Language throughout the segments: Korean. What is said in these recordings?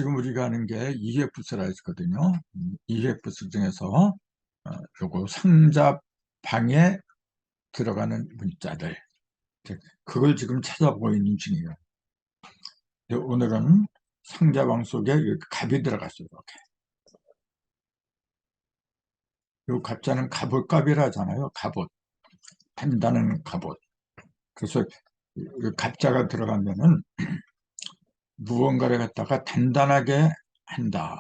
지금 우리가 하는 게 EFS라 했거든요. EFS 중에서 요거 상자방에 들어가는 문자들, 그걸 지금 찾아보고 있는 중이에요. 오늘은 상자방 속에 이렇게 갑이 들어갔어요. 이렇게. 요 갑자는 갑옷갑이라 하잖아요. 갑옷, 단단한 갑옷. 그래서 이 갑자가 들어가면은 무언가를 갖다가 단단하게 한다,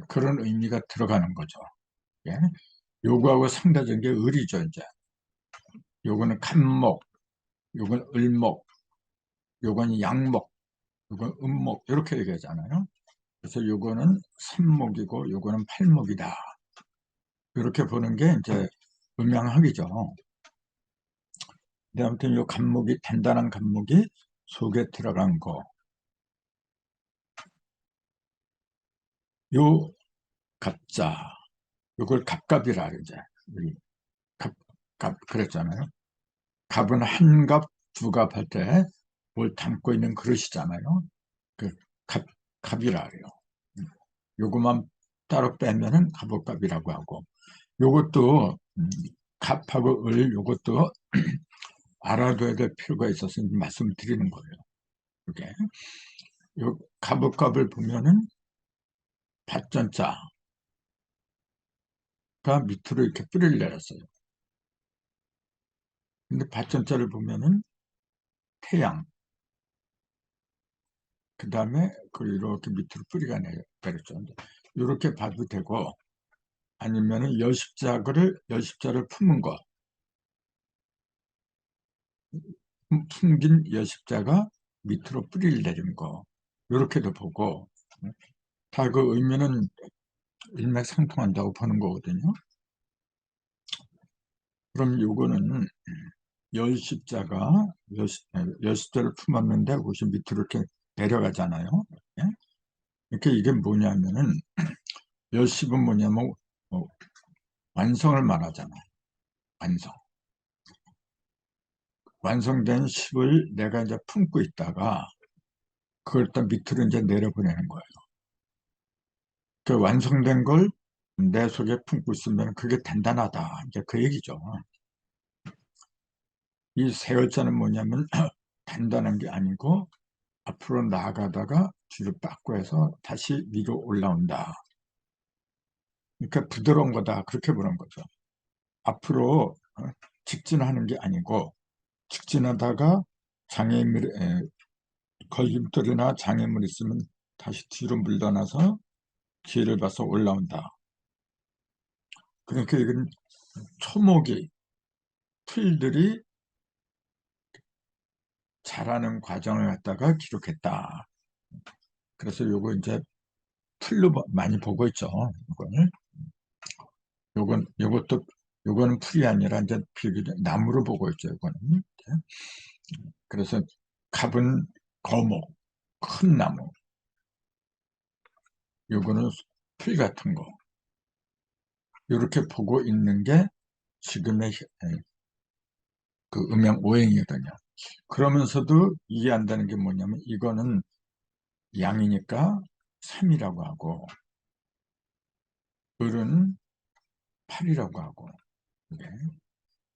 그런 의미가 들어가는 거죠. 예? 요거하고 상대적인 게 을이죠. 이제 요거는 갑목, 요건 을목, 요건 양목, 요건 음목, 이렇게 얘기하잖아요. 그래서 요거는 삼목이고 요거는 팔목이다, 이렇게 보는 게 이제 음양학이죠. 근데 아무튼 요 갑목이, 단단한 갑목이 속에 들어간 거, 요 갑자, 요걸 갑갑이라 그러죠. 우리 갑, 갑 그랬잖아요. 갑은 한 갑, 두 갑 할 때 뭘 담고 있는 그릇이잖아요. 그 갑, 갑이라 그래요. 요것만 따로 빼면은 갑옷갑이라고 하고, 요것도 갑하고 을, 요것도 알아둬야 될 필요가 있어서 말씀드리는 거예요. 이게 요 갑옷갑을 보면은 밭전자가 밑으로 이렇게 뿌리를 내렸어요. 근데 밭전자를 보면은 태양, 그 다음에 그 이렇게 밑으로 뿌리가 내렸죠. 이렇게 봐도 되고, 아니면은 여십자를 품은 거, 풍긴 여십자가 밑으로 뿌리를 내린 거, 이렇게도 보고, 다 그 의미는 일맥상통한다고 보는 거거든요. 그럼 요거는 여십자를 품었는데 그것이 밑으로 이렇게 내려가잖아요. 예? 이렇게 이게 뭐냐면은, 여십은 뭐냐면 어, 완성을 말하잖아요. 완성. 완성된 십을 내가 이제 품고 있다가 그걸 또 밑으로 이제 내려보내는 거예요. 그 완성된 걸 내 속에 품고 있으면 그게 단단하다, 이제 그 얘기죠. 이 세 글자는 뭐냐면 단단한 게 아니고 앞으로 나아가다가 뒤로 빠꾸 해서 다시 위로 올라온다. 그러니까 부드러운 거다, 그렇게 보는 거죠. 앞으로 직진하는 게 아니고, 직진하다가 걸림돌이나 장애물 있으면 다시 뒤로 물러나서 기회를 봐서 올라온다. 그러니까 이건 초목이, 풀들이 자라는 과정을 갖다가 기록했다. 그래서 요거 이제 풀로 많이 보고 있죠. 이거는. 요거는 풀이 아니라 이제 나무로 보고 있죠. 이거는. 그래서 갑은 거목, 큰 나무. 요거는 풀 같은 거. 이렇게 보고 있는 게 지금의 그 음양 오행이거든요. 그러면서도 이해한다는 게 뭐냐면, 이거는 양이니까 3이라고 하고, 을은 8이라고 하고. 네.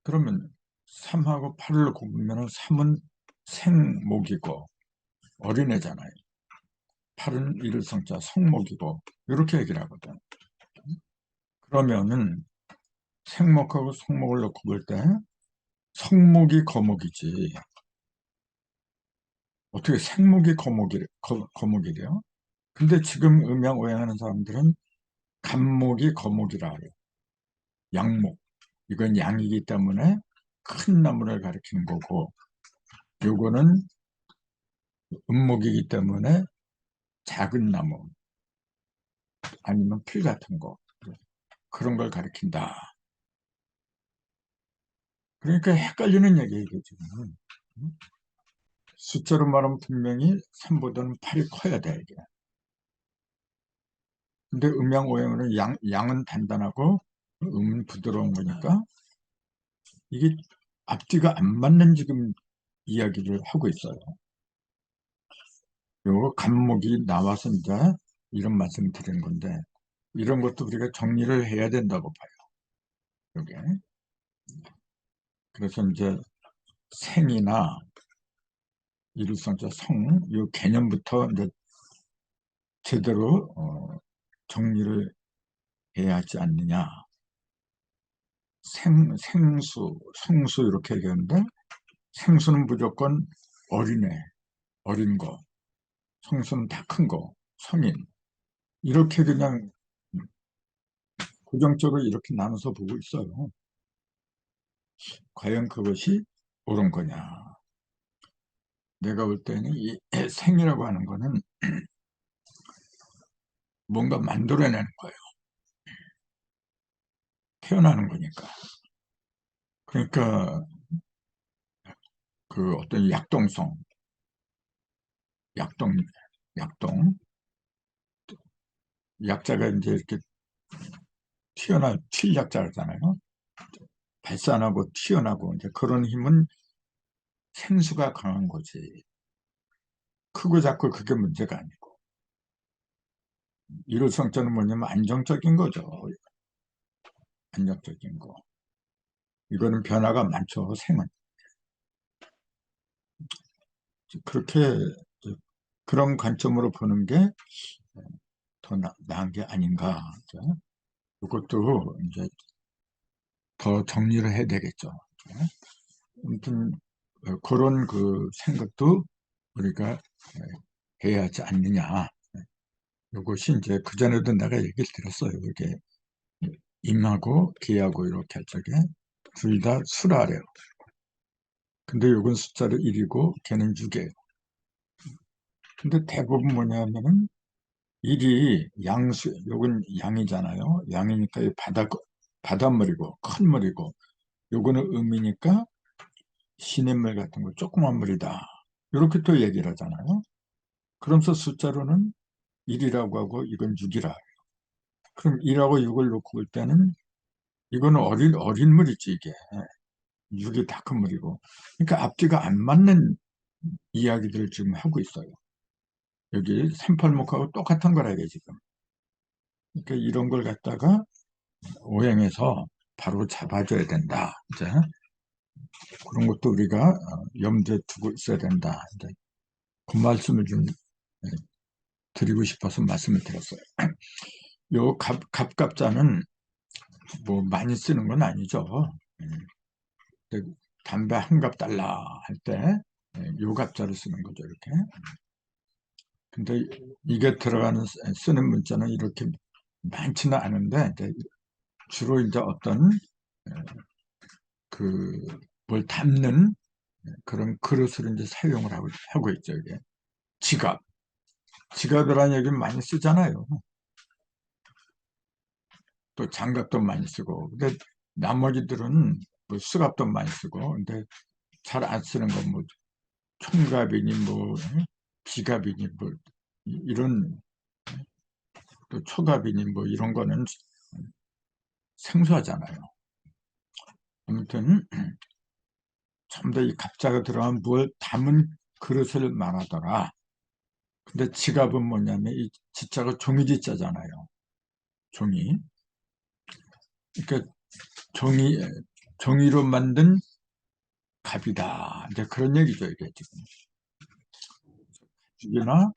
그러면 3하고 8을 곱으면 3은 생목이고 어린애잖아요. 8은 일성자 성목이고, 이렇게 얘기를 하거든. 그러면은 생목하고 성목을 놓고 볼 때 성목이 거목이지, 어떻게 생목이 거목이래요? 근데 지금 음양 오행하는 사람들은 갑목이 거목이라 해요. 양목. 이건 양이기 때문에 큰 나무를 가리키는 거고, 요거는 음목이기 때문에 작은 나무, 아니면 풀 같은 거, 그런 걸 가리킨다. 그러니까 헷갈리는 얘기예요, 이게 지금. 숫자로 말하면 분명히 3보다는 8이 커야 돼, 이게. 근데 음양 오행으로는 양은 단단하고 음은 부드러운 거니까 이게 앞뒤가 안 맞는 지금 이야기를 하고 있어요. 요 간목이 나와서 이제 이런 말씀 드린 건데, 이런 것도 우리가 정리를 해야 된다고 봐요. 요게. 그래서 이제 생이나 이룰성자 성, 요 개념부터 이제 제대로 정리를 해야 하지 않느냐. 생수, 성수 이렇게 얘기하는데, 생수는 무조건 어린애, 어린 거, 성수는 다 큰 거, 성인. 이렇게 그냥 고정적으로 이렇게 나눠서 보고 있어요. 과연 그것이 옳은 거냐. 내가 볼 때는 이 생이라고 하는 거는 뭔가 만들어내는 거예요. 태어나는 거니까. 그러니까 그 어떤 약동성, 약동, 약동, 약자가 이제 이렇게 튈약자잖아요. 발산하고 튀어나고 이제 그런 힘은 생수가 강한 거지. 크고 작고 그게 문제가 아니고. 일호성자는 뭐냐면 안정적인 거죠. 안정적인 거. 이거는 변화가 많죠, 생은. 그렇게 그런 관점으로 보는 게 더 나은 게 아닌가. 이것도 이제 더 정리를 해야 되겠죠. 아무튼 그런 그 생각도 우리가 해야 하지 않느냐. 이것이 이제 그전에도 내가 얘기를 들었어요. 이게 임하고 기하고 이렇게 할 적에 둘 다 수라래요. 근데 요건 숫자로 1이고 걔는 6이에요. 근데 대부분 뭐냐면은 1이 양수, 요건 양이잖아요. 양이니까 이 바닷물이고 큰 물이고 요거는 음이니까 시냇물 같은 거 조그만 물이다. 이렇게 또 얘기를 하잖아요. 그러면서 숫자로는 1이라고 하고 이건 6이라. 그럼 1하고 6을 놓고 볼 때는 이거는 어린 물이지 이게. 6이 다 큰 물이고. 그러니까 앞뒤가 안 맞는 이야기들을 지금 하고 있어요. 여기 38목하고 똑같은 거라 이게 지금. 그러니까 이런 걸 갖다가 오행해서 바로 잡아줘야 된다. 이제 그런 것도 우리가 염두에 두고 있어야 된다. 이제 그 말씀을 좀 드리고 싶어서 말씀을 드렸어요. 요 갑갑자는 뭐 많이 쓰는 건 아니죠. 근데 담배 한 갑 달라 할 때 요 갑자를 쓰는 거죠. 이렇게. 근데 이게 들어가는 쓰는 문자는 이렇게 많지는 않은데 이제 주로 이제 어떤 그 뭘 담는 그런 그릇을 이제 사용을 하고 있죠. 이게 지갑. 지갑이라는 얘기 많이 쓰잖아요. 또 장갑도 많이 쓰고. 근데 나머지들은 뭐 수갑도 많이 쓰고. 근데 잘 안 쓰는 건 뭐 총갑이니 뭐 지갑이니 뭐 이런 또 초갑이니 뭐 이런 거는 생소하잖아요. 아무튼 좀 더 이 갑자가 들어가면 뭘 담은 그릇을 말하더라. 근데 지갑은 뭐냐면 이 지자가 종이지자잖아요. 종이. 그러니까 종이, 종이로 만든 갑이다. 이제 그런 얘기죠, 이게 지금. 이나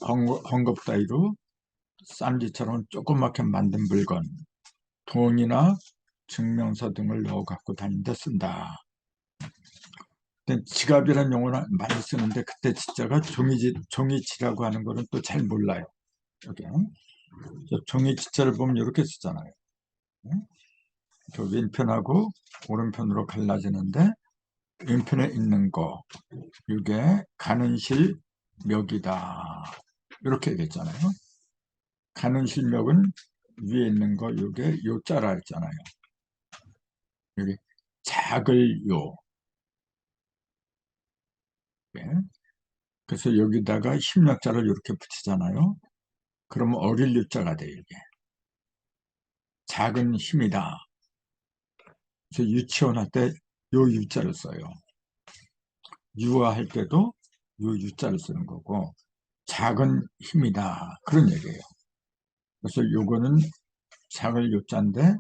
헝겊 따위로 쌈지처럼 조그맣게 만든 물건, 돈이나 증명서 등을 넣어 갖고 다니는데 쓴다. 근데 지갑이라는 용어를 많이 쓰는데 그때 지자가 종이지라고 하는 거는 또 잘 몰라요. 여기. 종이 지자를 보면 이렇게 쓰잖아요. 저 왼편하고 오른편으로 갈라지는데 왼편에 있는 거 이게 가는 실멱이다 이렇게 얘기했잖아요. 가는 실멱은 위에 있는 거 이게 요자라 했잖아요. 여기 작을 요. 예. 그래서 여기다가 힘력자를 이렇게 붙이잖아요. 그러면 어릴 요자가 돼요. 이게 작은 힘이다. 그래서 유치원 할 때 요 유자를 써요. 유아할 때도 요 유자를 쓰는 거고 작은 힘이다. 그런 얘기예요. 그래서 요거는 작은 요자인데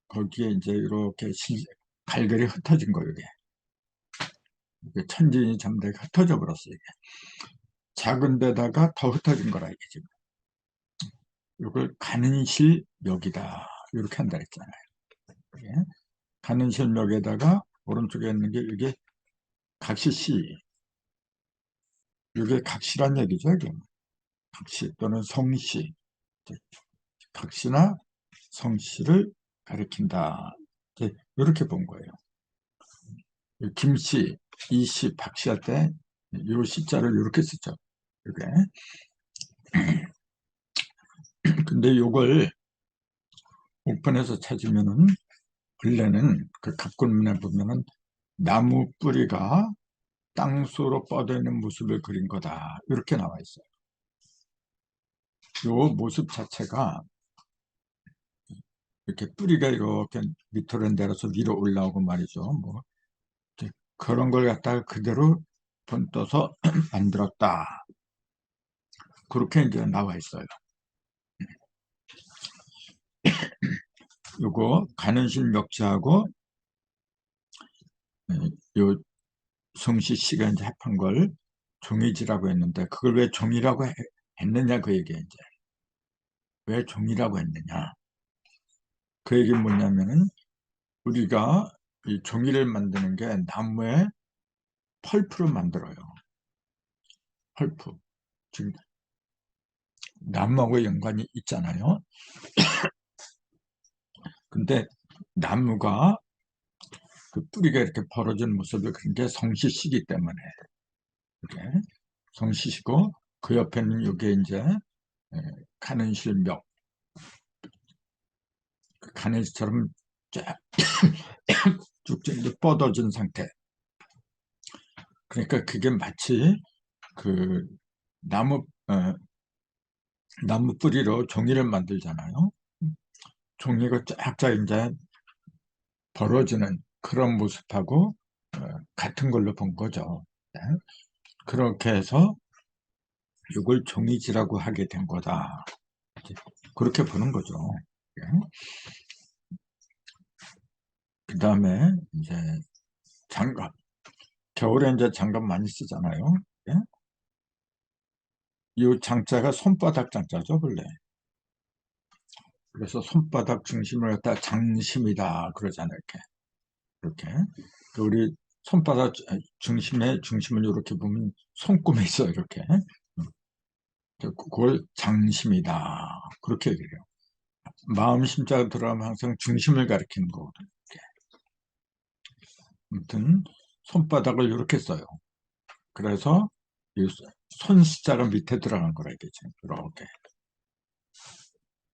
거기에 이제 이렇게 갈갈이 흩어진 거예요. 이게 천진이 잠대 흩어져 버렸어요. 이게. 작은 데다가 더 흩어진 거라 이게 지금. 이걸 가는실력이다. 이렇게 한다 했잖아요. 예? 가는실력에다가 오른쪽에 있는 게 이게 각시시. 이게 각시란 얘기죠. 이게. 각시 또는 성시. 각시나 성씨를 가리킨다. 이렇게 본 거예요. 김씨, 이씨, 박씨 할 때 이 시자를 이렇게 쓰죠. 이게. 근데 이걸 옥편에서 찾으면은 원래는 그 갑군문에 보면은 나무 뿌리가 땅속으로 뻗어 있는 모습을 그린 거다. 이렇게 나와 있어요. 이 모습 자체가 이렇게 뿌리가 이렇게 밑으로 내려서 위로 올라오고 말이죠. 뭐 그런 걸 갖다가 그대로 본떠서 만들었다. 그렇게 이제 나와 있어요. 요거 가는실 역자하고 요 성시 씨가 이제 합한 걸 종이지라고 했는데 그걸 왜 종이라고 했느냐 그 얘기예요. 이제 왜 종이라고 했느냐 그 얘기 뭐냐면은 우리가 이 종이를 만드는 게 나무에 펄프를 만들어요. 펄프 지금 나무하고 연관이 있잖아요. 근데 나무가 그 뿌리가 이렇게 벌어진 모습을 그린 게 성시시기 때문에 이게 성시시고 그 옆에는 이게 이제 가는실벽 가는실처럼 쫙 쭉쭉 뻗어진 상태. 그러니까 그게 마치 그 나무 나무 뿌리로 종이를 만들잖아요. 종이가 쫙쫙 이제 벌어지는 그런 모습하고 같은 걸로 본 거죠. 네. 그렇게 해서 이걸 종이지라고 하게 된 거다. 그렇게 보는 거죠. 예. 그 다음에 이제 장갑. 겨울에 이제 장갑 많이 쓰잖아요. 예? 이 장자가 손바닥 장자죠, 원래. 그래서 손바닥 중심을 갖다 장심이다 그러잖아요. 이렇게. 우리 손바닥 중심을 이렇게 보면 손금이 있어요. 이렇게. 그걸 장심이다. 그렇게 얘기해요. 마음 심자가 들어가면 항상 중심을 가리키는 거거든요. 아무튼 손바닥을 이렇게 써요. 그래서 이 손시자가 밑에 들어간 거라 이게죠. 이렇게.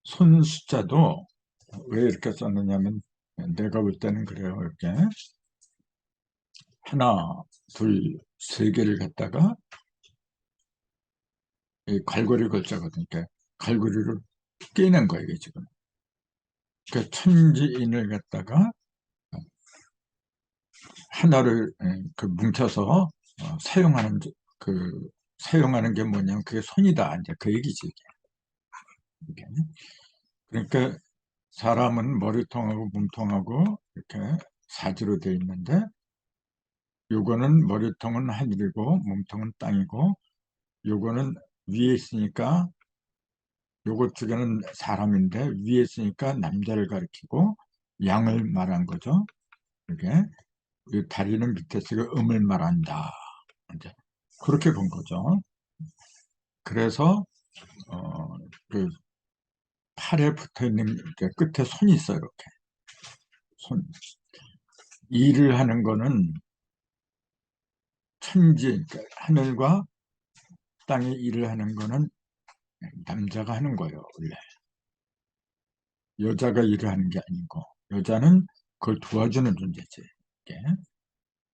손시자도 왜 이렇게 썼느냐면 내가 볼 때는 그래요. 이렇게 하나, 둘, 세 개를 갖다가 이 갈고리 걸자거든요. 그러니까 갈고리를 깨는 거예요, 이게 지금. 그러니까 천지인을 갖다가 하나를 그 뭉쳐서 사용하는 그 사용하는 게 뭐냐면 그게 손이다. 이제 그 얘기지. 이게. 그러니까 사람은 머리통하고 몸통하고 이렇게 사지로 되어 있는데 요거는 머리통은 하늘이고 몸통은 땅이고 요거는 위에 있으니까 요것 두 개는 사람인데 위에 있으니까 남자를 가리키고 양을 말한 거죠. 이게 이 다리는 밑에 있으니까 음을 말한다. 이제 그렇게 본 거죠. 그래서 그 팔에 붙어 있는 끝에 손이 있어요. 이렇게 손 일을 하는 거는 천지 그러니까 하늘과 땅에 일을 하는 거는 남자가 하는 거예요. 원래 여자가 일을 하는 게 아니고 여자는 그걸 도와주는 존재지. 이게.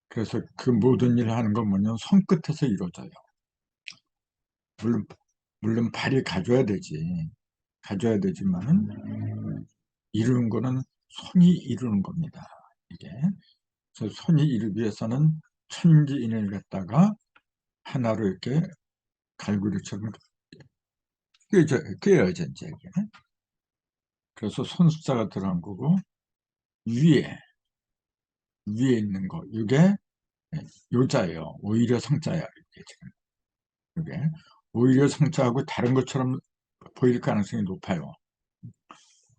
그래서 그 모든 일을 하는 건 뭐냐면 손끝에서 이루어져요. 물론, 물론 발이 가져야 되지. 가져야 되지만은 이루는 거는 손이 이루는 겁니다. 이게. 그래서 손이 이루기 위해서는 천지인을 갖다가 하나로 이렇게 갈고리처럼 꿰어져, 이제 이게. 그래서 손숫자가 들어간 거고, 위에, 위에 있는 거, 이게 요자예요. 오히려 성자야, 이게 지금. 이게. 오히려 성자하고 다른 것처럼 보일 가능성이 높아요.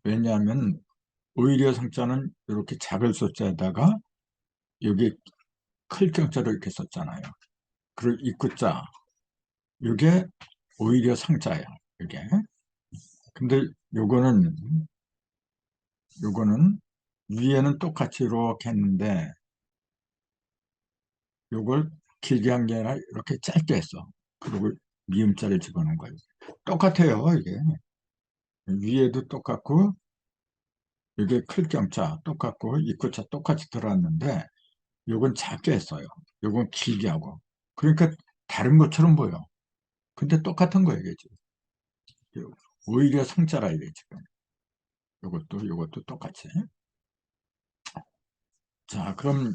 왜냐하면, 오히려 성자는 이렇게 작을 소자에다가, 여기 클 경자로 이렇게 썼잖아요. 그리고 입구자, 이게 오히려 성자예요, 이게. 근데 요거는 위에는 똑같이 이렇게 했는데, 요걸 길게 한 게 아니라 이렇게 짧게 했어. 그리고 미음자를 집어넣은 거예요. 똑같아요, 이게. 위에도 똑같고, 이게 클경자 똑같고, 입구자 똑같이 들어왔는데, 요건 작게 했어요. 요건 길게 하고. 그러니까 다른 것처럼 보여. 근데 똑같은 거예요, 이게 지금. 오히려 성자라, 이게 지금. 요것도 똑같이. 자, 그럼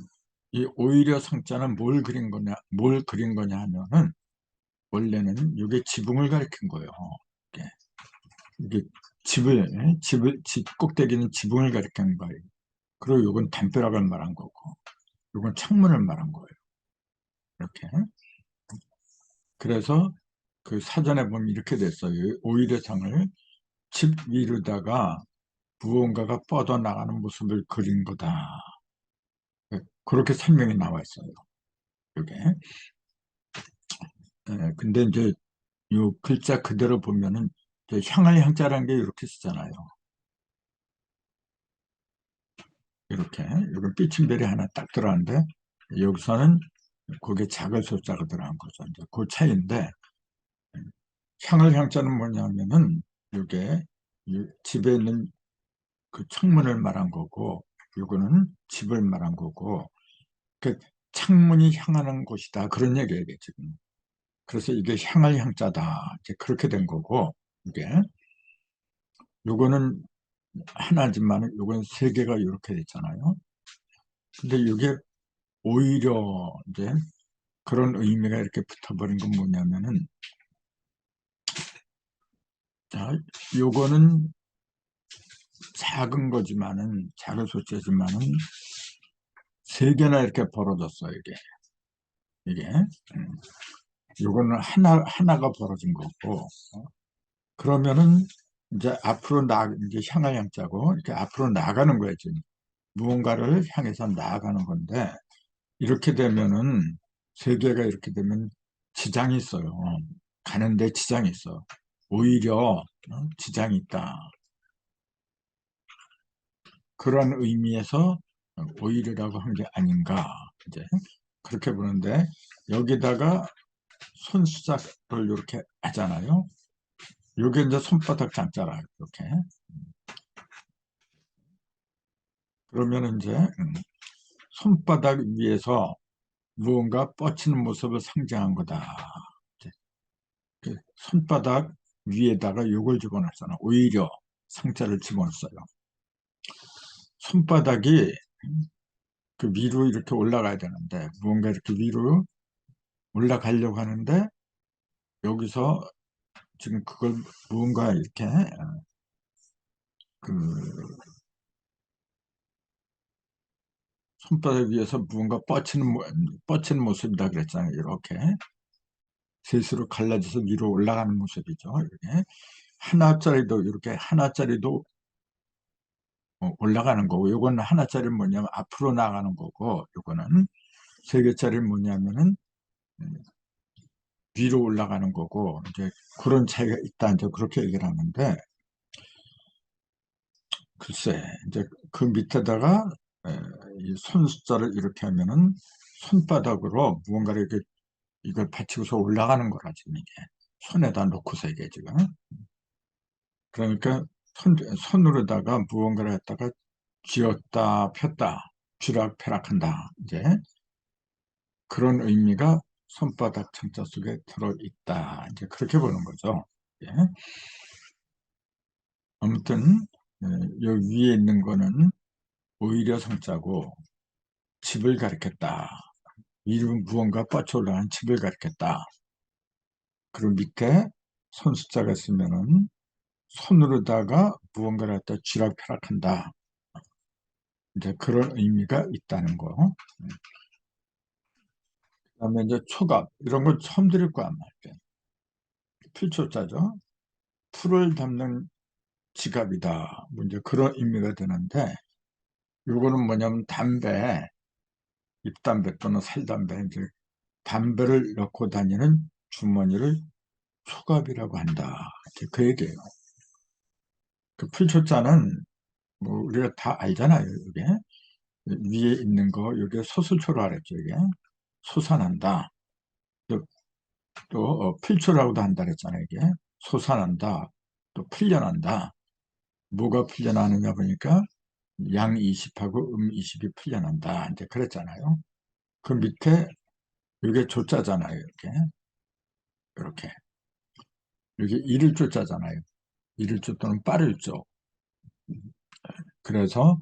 이 오히려 성자는 뭘 그린 거냐 하면은, 원래는 이게 지붕을 가리킨 거예요. 이게, 이게 집 꼭대기는 지붕을 가리킨 거예요. 그리고 이건 담벼락을 말한 거고, 이건 창문을 말한 거예요. 이렇게. 그래서 그 사전에 보면 이렇게 됐어요. 오히려 상을 집 위로다가 무언가가 뻗어나가는 모습을 그린 거다. 그렇게 설명이 나와 있어요. 이게. 근데 이제 요 글자 그대로 보면은 이제 향할 향자라는 게 이렇게 쓰잖아요. 이렇게. 이건 삐침별이 하나 딱 들어가는데, 여기서는 그게 작은 숫자가 들어간 거죠. 이제 그 차이인데, 향을 향자는 뭐냐면은, 이게 집에 있는 그 창문을 말한 거고, 이거는 집을 말한 거고, 그 창문이 향하는 곳이다. 그런 얘기예요, 이게 지금. 그래서 이게 향을 향자다. 이제 그렇게 된 거고, 이게. 요거는 하나지만, 요건 세 개가 이렇게 됐잖아요. 근데 이게 오히려 이제 그런 의미가 이렇게 붙어버린 건 뭐냐면은, 자, 요거는 작은 거지만은, 작은 숫자지만은, 세 개나 이렇게 벌어졌어요, 이게. 이게. 요거는 하나가 벌어진 거고, 그러면은, 이제 이제 향할 향자고, 이렇게 앞으로 나가는 거예요, 지금. 무언가를 향해서 나아가는 건데, 이렇게 되면은, 세 개가 이렇게 되면 지장이 있어요. 가는데 지장이 있어. 오히려 지장이 있다. 그런 의미에서 오히려라고 한 게 아닌가. 이제 그렇게 보는데, 여기다가 손수작을 이렇게 하잖아요. 요게 이제 손바닥 장자라, 이렇게. 그러면 이제 손바닥 위에서 무언가 뻗치는 모습을 상징한 거다. 이제 그 손바닥 위에다가 요걸 집어넣었잖아. 오히려 상자를 집어넣었어요. 손바닥이 그 위로 이렇게 올라가야 되는데, 무언가 이렇게 위로 올라가려고 하는데, 여기서 지금 그걸 무언가 이렇게 그 손바닥 위에서 무언가 뻗치는 모습이다 그랬잖아요. 이렇게 셋으로 갈라져서 위로 올라가는 모습이죠. 이렇게 하나짜리도 이렇게 하나짜리도 올라가는 거고, 요거는 하나짜리는 뭐냐면 앞으로 나가는 거고, 요거는 세 개짜리는 뭐냐면은 위로 올라가는 거고, 이제 그런 차이가 있다, 이제 그렇게 얘기를 하는데, 글쎄, 이제 그 밑에다가 이 손 숫자를 이렇게 하면은 손바닥으로 무언가를 이렇게 이걸 받치고서 올라가는 거라, 지금 이게. 손에다 놓고서 이게 지금. 그러니까 손으로다가 무언가를 갖다가 쥐었다, 폈다, 쥐락펴락한다. 이제 그런 의미가 손바닥 창자 속에 들어있다. 이제 그렇게 보는 거죠. 예. 아무튼, 여기 위에 있는 거는 오히려 성자고, 집을 가리켰다. 이름 무언가 뻗쳐 올라가는 집을 가리켰다. 그리고 밑에 손숫자가 있으면은 손으로다가 무언가를 갖다 쥐락펴락한다. 이제 그런 의미가 있다는 거. 그다음에 이제 초갑 이런 건 처음 들을 거야 아마. 필초자죠. 풀을 담는 지갑이다. 뭐 이제 그런 의미가 되는데 요거는 뭐냐면 담배, 입담배 또는 살담배 이제 담배를 넣고 다니는 주머니를 초갑이라고 한다. 이제 그 얘기예요. 그 풀초자는 뭐 우리가 다 알잖아요. 이게 위에 있는 거 이게 소술초라 그랬죠. 이게 솟아난다. 또, 또 필초라고도 한다 그랬잖아요. 이게 솟아난다. 또 풀려난다. 뭐가 풀려나느냐 보니까 양 20하고 20이 풀려난다. 이제 그랬잖아요. 그 밑에 이게 조자잖아요. 이렇게 이게 일을 조자잖아요. 일을 조 또는 빠를 조. 그래서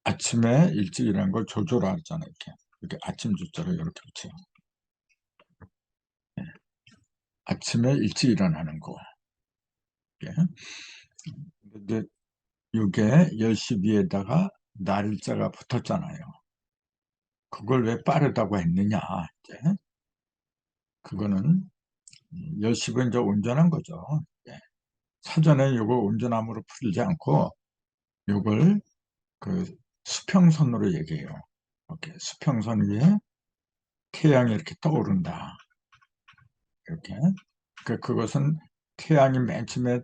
아침에 일찍 일어나는 걸 조조라 하잖아요. 이렇게 아침 조자를 이렇게 붙여요. 예. 아침에 일찍 일어나는 거. 예. 근데 이게 10시 위에다가 날짜가 붙었잖아요. 그걸 왜 빠르다고 했느냐? 이제 그거는 10시가 이제 온전한 거죠. 예. 사전에 이거 온전함으로 풀지 않고 이걸 그 수평선으로 얘기해요. 이렇게 수평선 위에 태양이 이렇게 떠오른다. 이렇게. 그것은 태양이 맨 처음에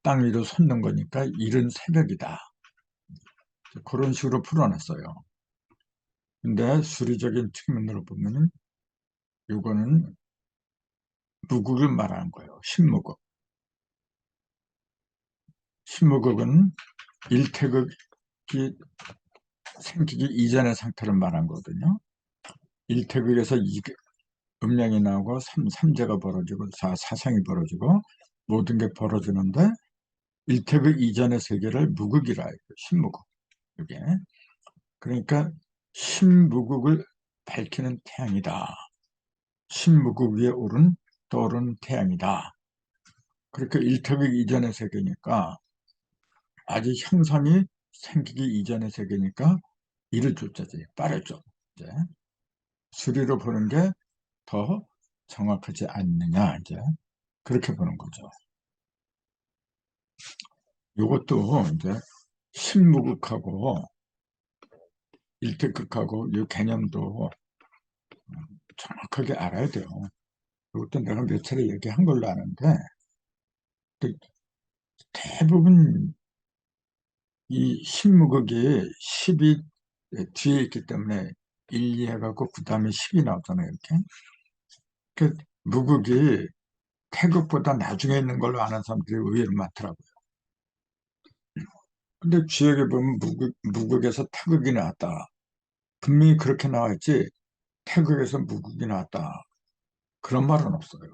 땅 위로 솟는 거니까 이른 새벽이다. 그런 식으로 풀어놨어요. 근데 수리적인 측면으로 보면은 이거는 무국을 말하는 거예요. 신무국. 신무국은 일태극이 생기기 이전의 상태를 말한 거거든요. 일태극에서 음량이 나오고 삼재가 벌어지고 사상이 벌어지고 모든 게 벌어지는데 일태극 이전의 세계를 무극이라 해요. 신무국. 이게 그러니까 신무국을 밝히는 태양이다. 신무국 위에 떠오른 태양이다. 그러니까 일태극 이전의 세계니까 아직 형상이 생기기 이전의 세계니까 이를 조자지 빠르죠. 이제 수리로 보는 게 더 정확하지 않느냐 이제 그렇게 보는 거죠. 이것도 이제 신무극하고 일태극하고 이 개념도 정확하게 알아야 돼요. 이것도 내가 몇 차례 얘기한 걸로 아는데 대부분 이 신무극이 10이 뒤에 있기 때문에 1, 2 해갖고 그 다음에 10이 나오잖아요. 이렇게. 그 무극이 태극보다 나중에 있는 걸로 아는 사람들이 의외로 많더라고요. 근데 주역에 보면 무극에서 태극이 나왔다. 분명히 그렇게 나와있지 태극에서 무극이 나왔다. 그런 말은 없어요.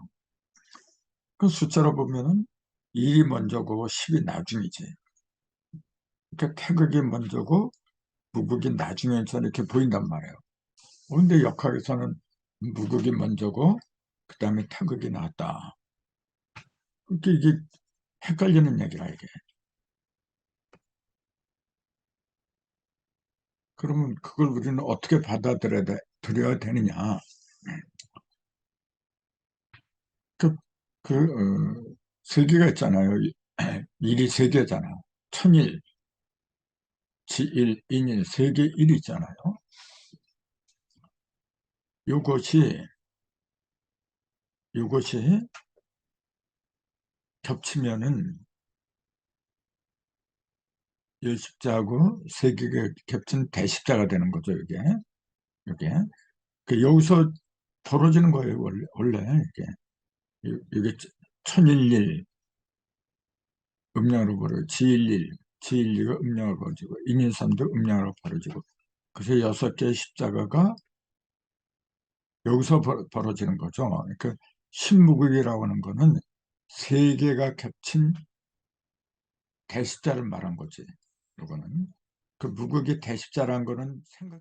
그 숫자로 보면은 1이 먼저고 10이 나중이지. 그러니까 태극이 먼저고 무극이 나중에 이렇게 보인단 말이에요. 근데 역학에서는 무극이 먼저고 그 다음에 태극이 나왔다. 그러니까 이게 헷갈리는 얘기라 이게. 그러면 그걸 우리는 어떻게 받아들여야 되느냐. 그, 세계가 있잖아요. 일이 세계잖아요. 천일, 지일, 인일, 세계 일이 있잖아요. 요것이, 요것이 겹치면은 열십자하고 세계가 겹친 대십자가 되는 거죠, 이게. 이게. 여기서 벌어지는 거예요, 원래. 이게 천일일, 음량으로 벌어지고, 지일일, 지일리가 음량으로 벌어지고, 인일삼도 음량으로 벌어지고, 그래서 6개의 십자가가 여기서 벌어지는 거죠. 그러니까 신무극이라고 하는 거는 세 개가 겹친 대십자를 말한 거지. 이거는 그 무극이 대십자라는 거는 생각